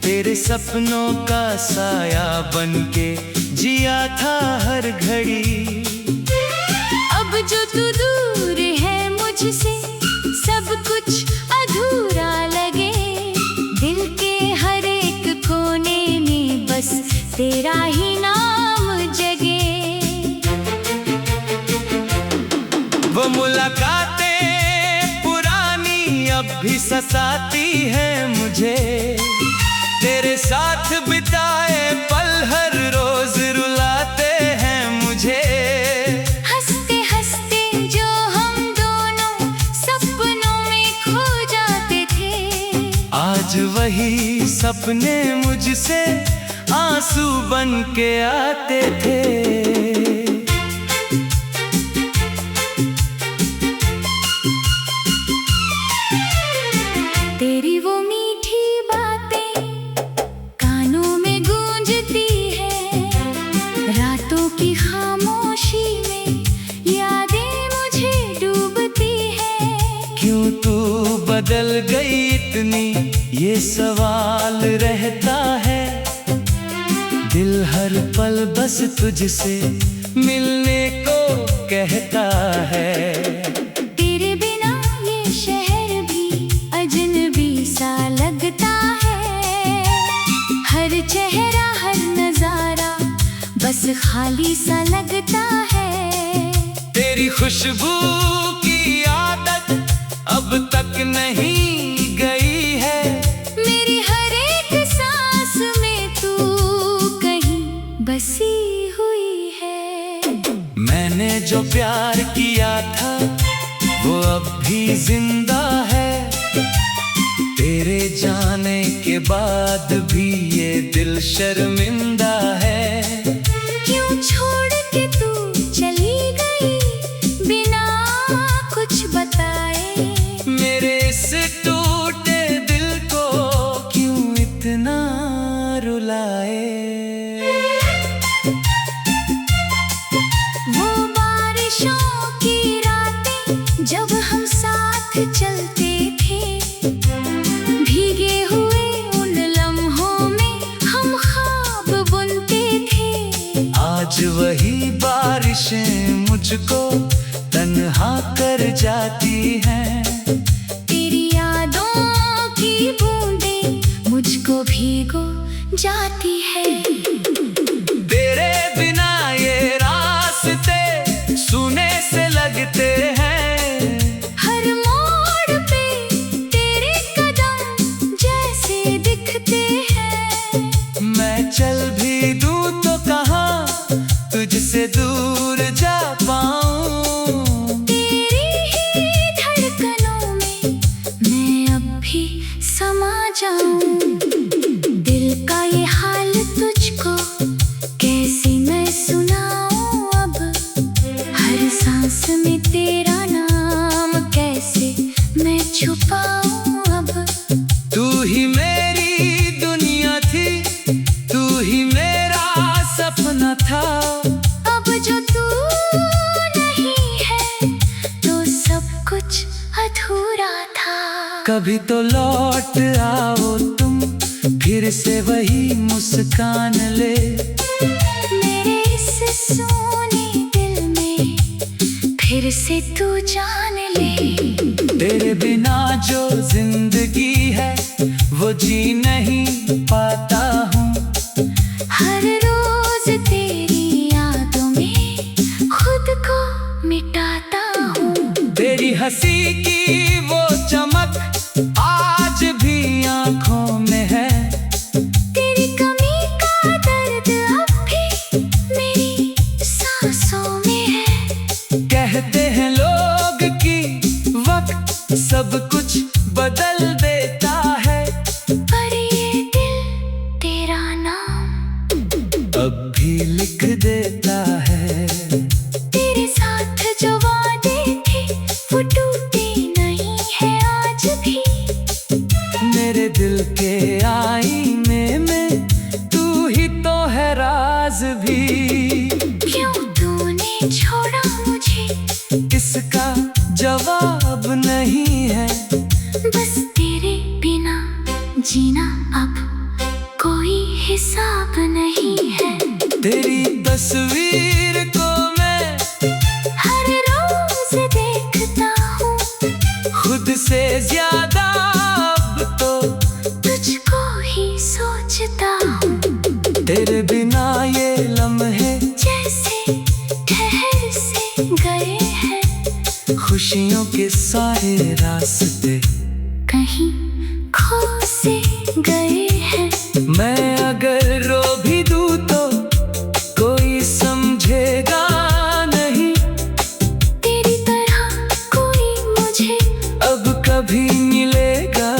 तेरे सपनों का साया बनके जिया था हर घड़ी। अब जो तू दूर है मुझसे सब कुछ अधूरा लगे। दिल के हर एक कोने में बस तेरा ही नाम जगे। वो मुलाकातें पुरानी अब भी सताती है मुझे। तेरे साथ बिताए पल हर रोज रुलाते हैं मुझे। हंसते हंसते जो हम दोनों सपनों में खो जाते थे, आज वही सपने मुझसे आंसू बन के आते थे। तेरी वो मीठी बातें कानों में गूंजती है। रातों की खामोशी में यादें मुझे डूबती है। क्यों तू बदल गई इतनी ये सवाल रहता है। दिल हर पल बस तुझसे मिलने को कहता है। तेरे बिना ये शहर भी अजनबी सा लगता है। हर चेहरा हर नजारा बस खाली सा लगता है। तेरी खुशबू की आदत अब तक नहीं गई है। मेरी हर एक सांस में तू कहीं बसी हुई है। मैंने जो प्यार किया था वो अब भी जिंदा है। तेरे जाने के बाद भी ये दिल शर्मिंदा है। क्यों छोड़ के तू चली गई बिना कुछ बताए। मेरे इस टूटे दिल को क्यों इतना रुलाए। वो बारिशों की रातें जब हम साथ चलते थे, भीगे हुए उन लम्हों में हम ख्वाब बुनते थे। आज वही बारिशें मुझको तन्हा कर जाती हैं। तेरी यादों की बूंदें मुझको भीगो जाती है। तेरे बिना ये रास्ते सुने से लगते हैं। हर मोड़ पे तेरे कदम जैसे दिखते हैं। मैं चल भी दूं तो कहाँ तुझसे दूर जा पाऊं। तेरी ही धड़कनों में मैं अब भी समा जाऊं। दिल का ये हाल तुझको कैसे मैं सुनाऊं अब। हर सांस में तेरा नाम कैसे मैं छुपाऊं अब। तू ही मेरी दुनिया थी, तू ही मेरा सपना था। अब जो तू नहीं है तो सब कुछ अधूरा था। कभी तो लौट आओ तुम, फिर से वही मुस्कान ले। मेरे इस सोने दिल में फिर से तू जान ले। तेरे बिना जो जिंदगी है वो जी नहीं पाता हूँ। हर रोज तेरी यादों में खुद को मिटाता हूँ। तेरी हंसी की वो चमक आज भी आंखों में है। तेरी कमी का दर्द अब भी मेरी सांसों में है। कहते हैं लोग कि वक्त सब कुछ बदल देता है, पर ये दिल तेरा नाम अब भी लिख देता है। तेरे साथ जो वादे थे वो टूटे नहीं है आज भी। मेरे दिल के आईने में तू ही तो है राज भी। क्यों तूने छोड़ा मुझे इसका जवाब नहीं है। बस तेरे बिना जीना अब कोई हिसाब नहीं है। तेरी तस्वीर को मैं हर रोज देखता हूँ, खुद से ज्यादा अब तो तुझको ही सोचता हूँ। तेरे बिना ये लम्हे जैसे ठहर से गए हैं, खुशियों के सारे रास्ते कहीं खो से गए हैं। मैं अगर रो भी दूँ तो कोई समझेगा नहीं, तेरी तरह कोई मुझे अब कभी मिलेगा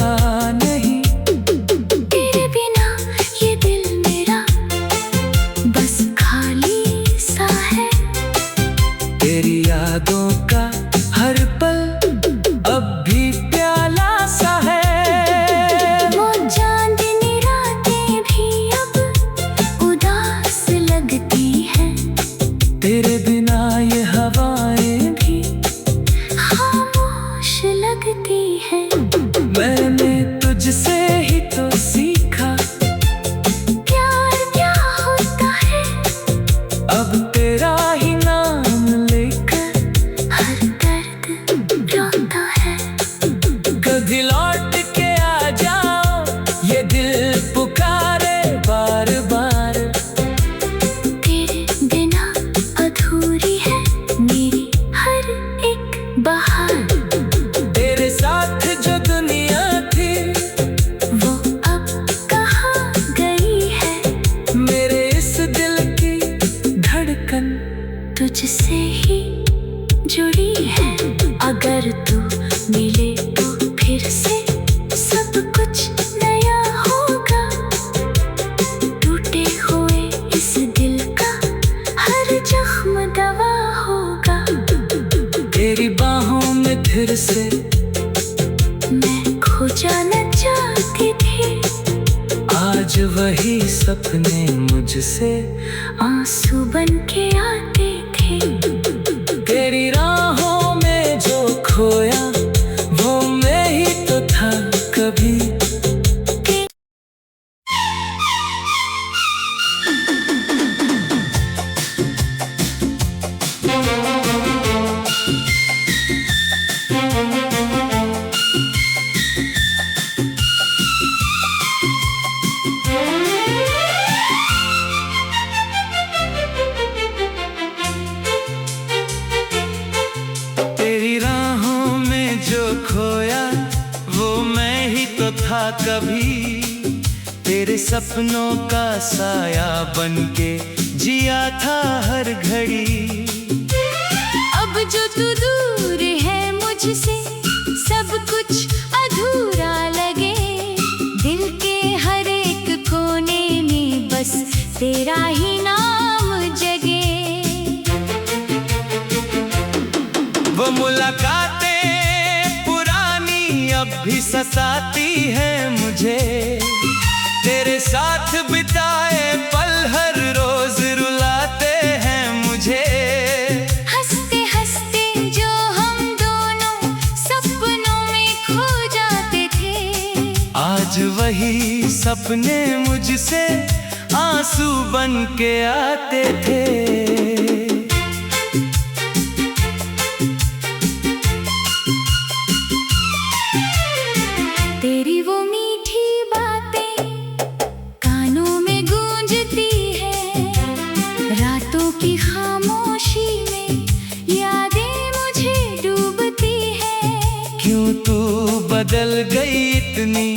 नहीं। तेरे बिना ये दिल मेरा बस खाली सा है। तेरी यादों का हर पल अब भी प्याला सा है। वो चांदनी रातें भी अब उदास लगती हैं, तेरे बिना ये हवाएं भी खामोश लगती हैं। मैंने तुझसे ही तो सीखा प्यार क्या होता है, अब तेरा ही नाम लेकर हर दर्द रोता है। कभी लौट के आ जाओ, ये दिल पुकारे बार बार। तेरे बिना अधूरी है मेरी हर एक बहार। तेरे साथ जो दुनिया थी वो अब कहाँ गई है, मेरे इस दिल की धड़कन तुझसे ही जुड़ी है। अगर तू मिले तो फिर से सब कुछ नया होगा। टूटे हुए इस दिल का हर जख्म दवा होगा। तेरी बाहों में फिर से मैं खो जाना चाहती थी, आज वही सपने मुझसे आंसू बन के आते थे। तेरी राहों में जो खोया वो मैं ही तो था कभी। तेरी राहों में जो खोया वो मैं ही तो था कभी। तेरे सपनों का साया बनके जिया था हर घड़ी। अब जो तू दूर है मुझसे, सब कुछ अधूरा लगे। दिल के हर एक कोने में बस तेरा ही नाम जगे। वो मुलाकातें पुरानी अब भी सताती हैं मुझे। तेरे साथ बिताए पल हर रोज रुलाते हैं मुझे। हंसते हंसते जो हम दोनों सपनों में खो जाते थे, आज वही सपने मुझसे आंसू बन के आते थे। तेरी वो मीठी बातें कानों में गूंजती है। रातों की खामोशी में यादें मुझे डूबती है। क्यों तू बदल गई इतनी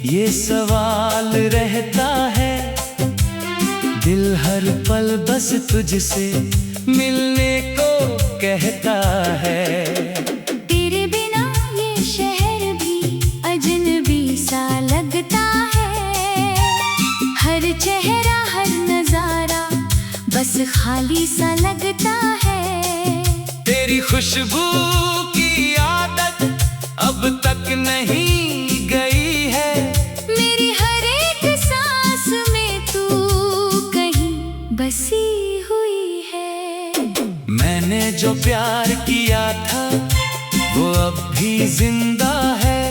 ये सवाल रहता है। दिल हर पल बस तुझसे मिलने को कहता है। तेरे बिना ये शहर भी अजनबी सा लगता है। हर चेहरा हर नजारा बस खाली सा लगता है। तेरी खुशबू की आदत अब तक नहीं गई है। मेरी हर एक सांस में तू कहीं बसी हुई है। मैंने जो प्यार किया था वो अब भी जिंदा है।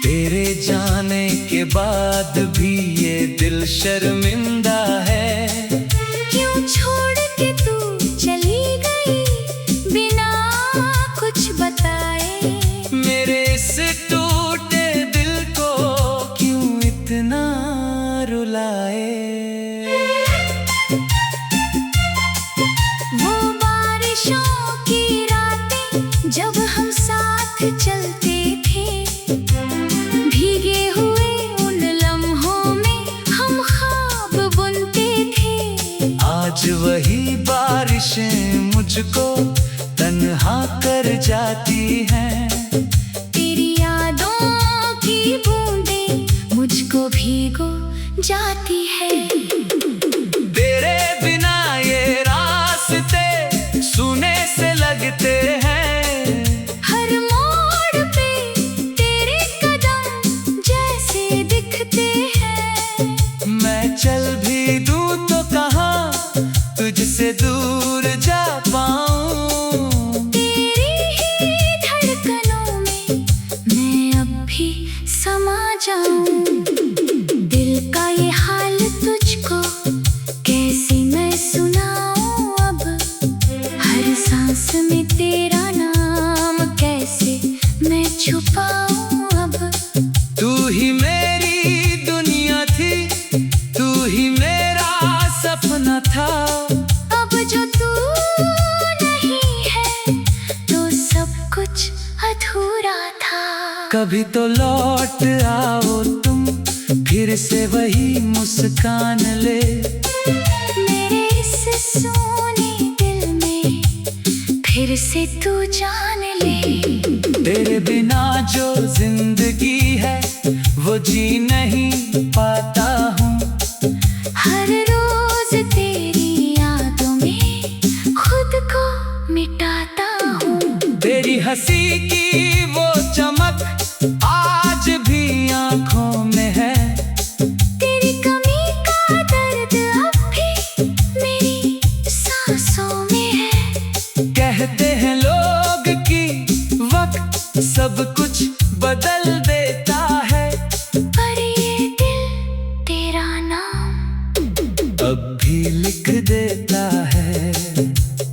तेरे जाने के बाद भी ये दिल शर्मिंदा है। क्यों छोड़ के तू चली गई बिना कुछ बताए? मेरे इस टूटे दिल को क्यों इतना रुलाए? वो बारिशों की रातें जब हम साथ चलते थे, भीगे हुए उन लम्हों में हम ख्वाब बुनते थे। आज वही बारिशें मुझको तन्हा कर जाती हैं। तेरी यादों की बूंदें मुझको भीगो जाती है। तेरे बिना ये रास्ते सूने से लगते हैं। हर मोड़ पे तेरे कदम जैसे दिखते हैं। मैं चल भी दूं तो कहाँ तुझसे दूर जा पाऊं। तेरी ही धड़कनों में मैं अब भी समा जाऊं। दिल का ये हाल तुझको कैसे मैं सुनाऊं अब? हर सांस में तेरा नाम कैसे मैं छुपाऊं अब? तू ही मेरी दुनिया थी, तू ही मेरा सपना था। अब जो तू नहीं है तो सब कुछ अधूरा था। कभी तो लौट आओ तुम, फिर से वही मुस्कान ले। मेरे इस सोने दिल में फिर से तू जान ले। तेरे बिना जो जिंदगी है वो जी नहीं पाता हूँ। हर रोज तेरी यादों में खुद को मिटाता हूँ। तेरी हंसी की वो चमक आज भी आंखों में है। तेरी कमी का दर्द अब भी मेरी सांसों में है। कहते हैं लोग कि वक्त सब कुछ बदल देता है, पर ये दिल तेरा नाम अब भी लिख देता है।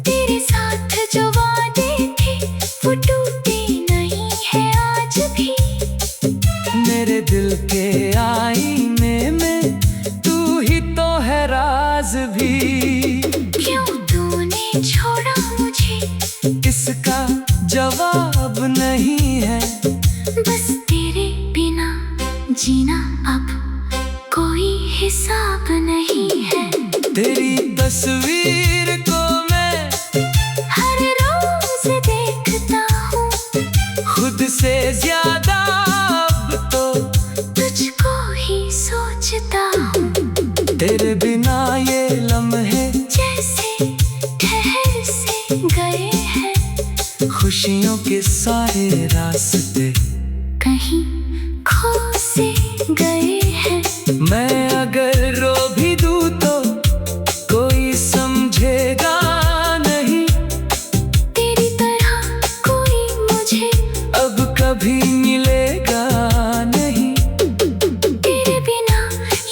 तेरे साथ जो वादे थे वो टूटे नहीं है आज भी। मेरे दिल के आईने में तू ही तो है राज भी। क्यों तूने छोड़ा मुझे? इसका जवाब नहीं है। बस तेरे बिना जीना अब कोई हिसाब नहीं है। तेरी तस्वीर को मैं हर रोज देखता हूँ, खुद से ज्यादा अब तो तुझको ही सोचता हूँ। तेरे बिना ये लम्हे जैसे ठहर से गए हैं, खुशियों के सारे रास्ते कहीं खो से गए हैं। मैं अगर रो भी दूं तो कोई समझेगा नहीं। तेरी तरह कोई मुझे अब कभी मिलेगा नहीं। तेरे बिना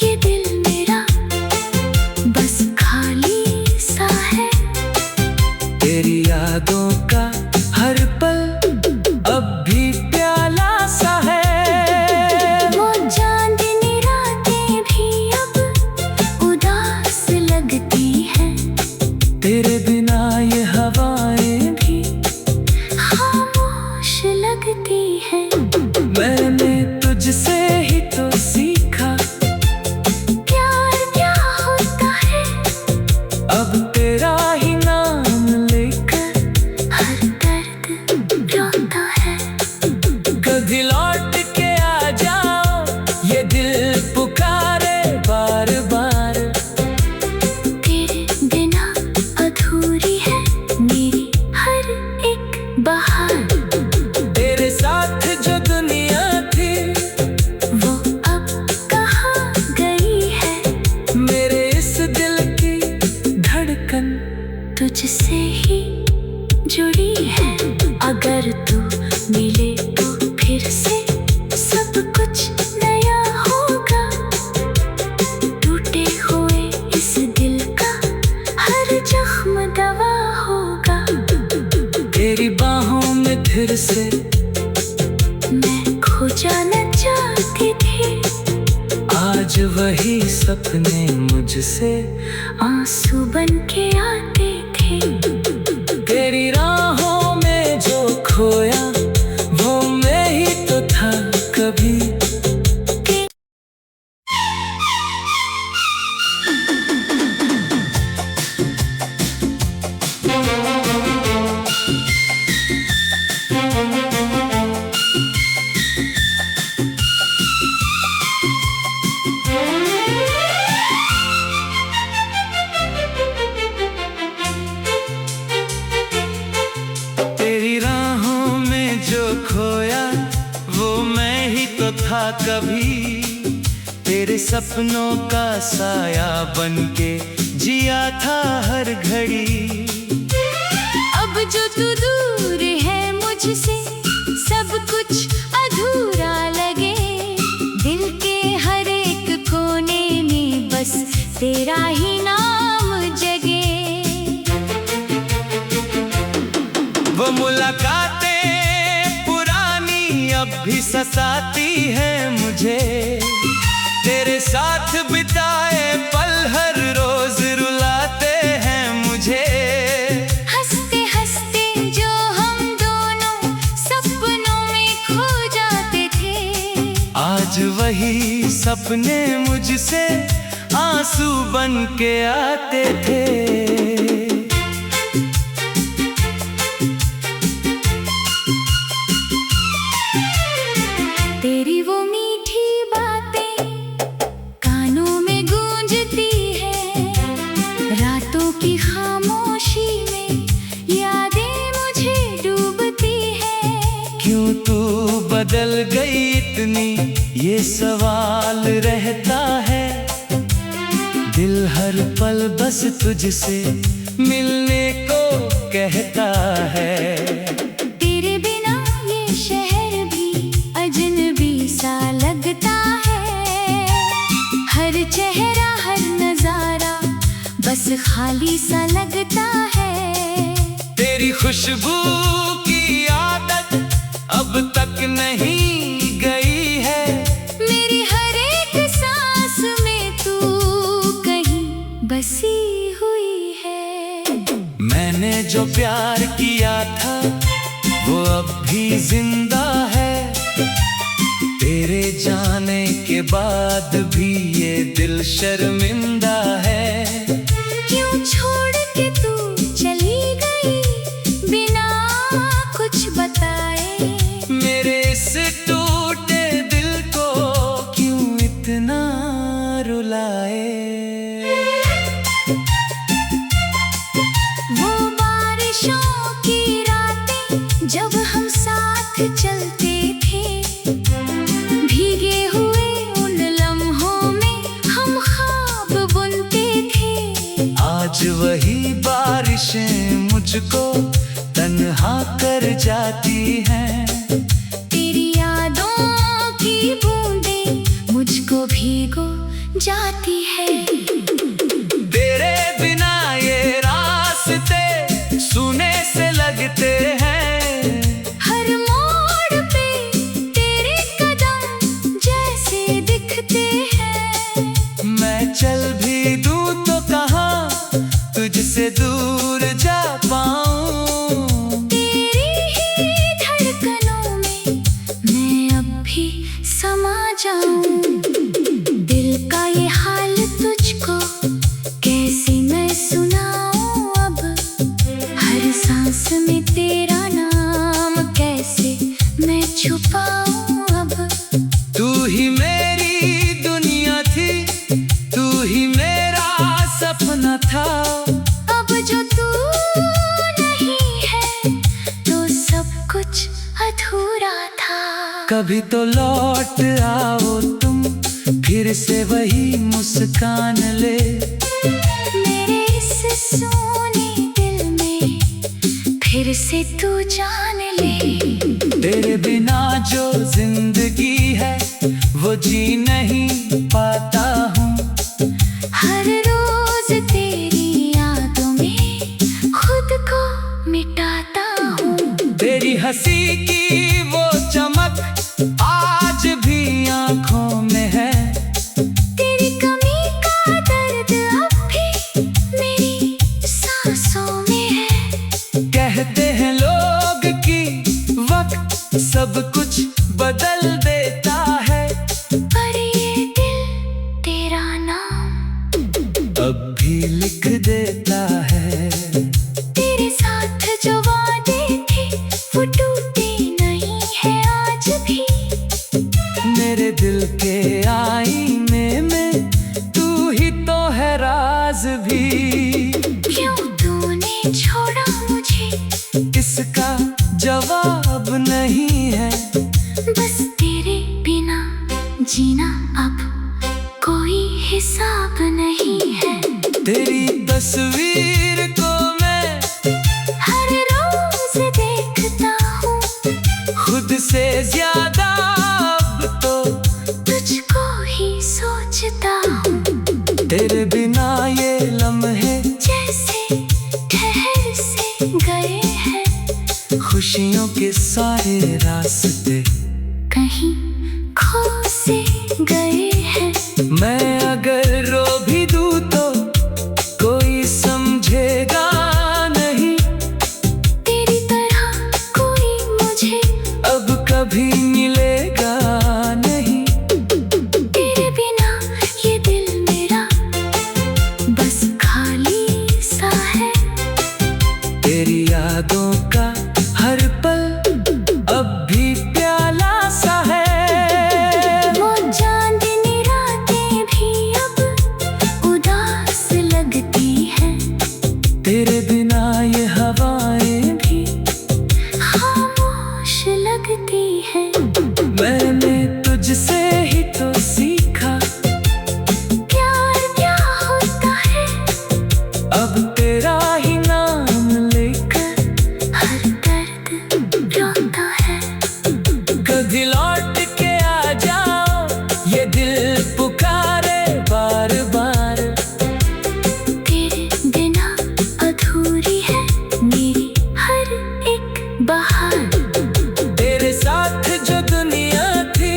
ये दिल मेरा बस खाली सा है। तेरी यादों का हर पल अब भी प्यारा आज वही सपने मुझसे आंसू बन के आते थे। तेरी राहों में जो खोया वो मैं ही तो था कभी। तेरी राहों में जो खोया वो मैं ही तो था कभी। तेरे सपनों का साया बनके जिया था हर घड़ी। अब जो तू दूर है मुझसे सब कुछ अधूरा लगे। दिल के हर एक कोने में बस तेरा ही नाम जगे। वो मुलाकातें पुरानी अब भी सताती हैं मुझे। तेरे साथ बिताए पल हर रोज रुलाते हैं मुझे। हंसते हंसते जो हम दोनों सपनों में खो जाते थे। आज वही सपने मुझसे आंसू बन के आते थे। तेरी वो मीठी बातें कानों में गूंजती है। रातों की खामोशी में यादें मुझे डूबती है। क्यों तू बदल गई इतनी ये सवाल रहता है। दिल हर पल बस तुझसे मिलने को कहता है। तेरे बिना ये शहर भी अजनबी सा लगता है। हर चेहरा हर नजारा बस खाली सा लगता है। तेरी खुशबू की आदत अब तक नहीं गई है। मेरी हर एक सांस में तू कहीं बसी हुई है। मैंने जो प्यार किया था वो अब भी जिंदा है। तेरे जाने के बाद भी ये दिल शर्मिंदा है। क्यों छोड़ के तू चली गई बिना कुछ बताए। मेरे इस टूटे दिल को क्यों इतना रुलाए। वो बारिशों की रातें जब हम साथ चलते थे। भीगे हुए उन लम्हों में हम ख्वाब बुनते थे। आज वही बारिशें मुझको तन्हा कर जाती हैं। तेरी यादों की बूंदें मुझको भीगो जाती है। तेरे बिना ये रास्ते सुने से लगते हैं। हर मोड़ पे तेरे कदम जैसे दिखते हैं। मैं चल भी दूं तो कहाँ तुझसे दूर जा पाऊं। तेरी ही धड़कनों में मैं अब भी समा जाऊं। दिल का ये हाल तुझको कैसे मैं सुनाऊं अब। हर सांस में तेरा नाम कैसे मैं छुपाऊं अब। तू ही मेरी दुनिया थी, तू ही मेरा सपना था। अब जो तू नहीं है तो सब कुछ अधूरा था। कभी तो लौट आओ तुम फिर से वही मुस्कान ले। मेरे इस सोने दिल में फिर से तू जान ले। तेरे बिना जो जिंदगी है वो जी नहीं पाता हूँ। हर रोज तेरी यादों में खुद को मिटाता हूँ। तेरी हंसी की वो चमक आज भी आंखों में है। भी लिख देता है। तेरे साथ जो वादे थे वो टूटे नहीं है आज भी। मेरे दिल के आईने में तू ही तो है राज भी। क्यों तूने छोड़ा मुझे, इसका जवाब नहीं है। बस तेरे बिना जीना अब कोई हिसाब नहीं है। तेरी तस्वीर को मैं हर रोज देखता हूँ, खुद से ज्यादा अब तो तुझको ही सोचता हूँ। तेरे बिना ये लम्हे जैसे ठहर से गए हैं, खुशियों के सारे रास्ते कहीं खो से गए हैं। मैं अगर रो भी दूँ तो कोई समझेगा नहीं। तेरी तरह कोई मुझे अब कभी मिलेगा नहीं। तेरे बिना ये दिल मेरा बस खाली सा है। तेरी यादों का हर पल अब भी प्याला सा है। वो चांदनी रातें भी अब उदास लगती हैं। तेरे बिना ये हवाएं भी खामोश लगती हैं। मैंने तुझसे ही तो सीखा प्यार क्या होता है, अब तेरा ही नाम लेकर हर दर्द रोता है। कभी लौट के आ जाओ, ये दिल पुकारे बार बार। तेरे बिना अधूरी है मेरी हर एक बहार। तेरे साथ जो दुनिया थी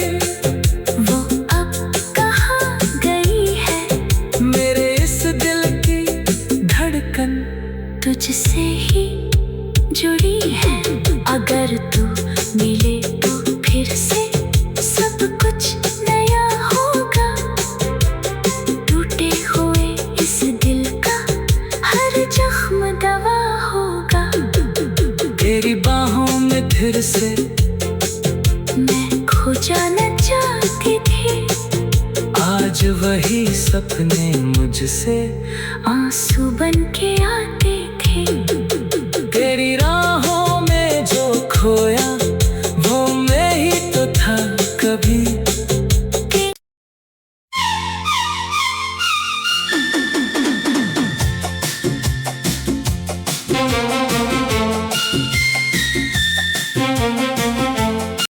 वो अब कहाँ गई है, मेरे इस दिल की धड़कन तुझसे ही जुड़ी है। अगर तू मिले तो फिर से सब कुछ नया होगा। टूटे हुए इस दिल का हर जख्म दवा होगा। तेरी बाहों में फिर से मैं खो जाना चाहती थी, आज वही सपने मुझसे आंसू बन के आते थे।